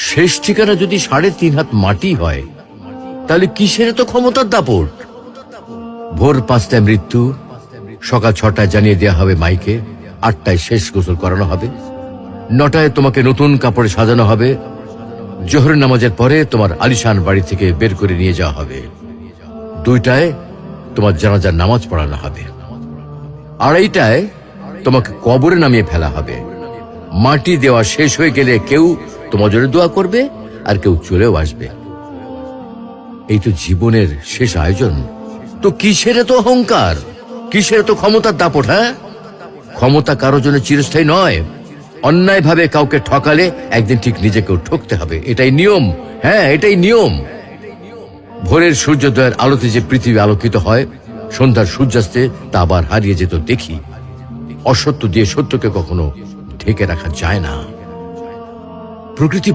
শেষ ঠিকানা যদি ৩.৫ হাত মাটি হয়, তাহলে কিসের তো ক্ষমতার দাপট? ভোর ৫টায় মৃত্যু, সকাল ৬টায় জানিয়ে দেওয়া হবে মাইকে, ৮টায় শেষ গোসল করানো হবে, ৯টায় তোমাকে নতুন কাপড়ে সাজানো হবে, জোহরের নামাজের পরে তোমার আলিশান বাড়ি থেকে বের করে নিয়ে যাওয়া হবে, ২টায় তোমার জানাজার নামাজ পড়ানো হবে, ২:৩০টায় তোমাকে কবরে নামিয়ে ফেলা হবে। মাটি দেওয়া শেষ হয়ে গেলে কেউ তোমার জন্য দোয়া করবে, আর কেউ চলেও আসবে। এই তো জীবনের শেষ আয়োজন। তো কিসের তো অহংকার, কিসের তো ক্ষমতার দাপট? হ্যাঁ, ক্ষমতা কারো জন্য চিরস্থায়ী নয়। অন্যায় ভাবে কাউকে ঠকালে একদিন ঠিক নিজেকেও ঠকতে হবে, এটাই নিয়ম। হ্যাঁ, এটাই নিয়ম। ভোরের সূর্যোদয়ের আলোতে যে পৃথিবী আলোকিত হয়, সন্ধ্যার সূর্যাস্তে তা আবার হারিয়ে যেত দেখি। অসত্য দিয়ে সত্যকে কখনো ঢেকে রাখা যায় না। প্রকৃতি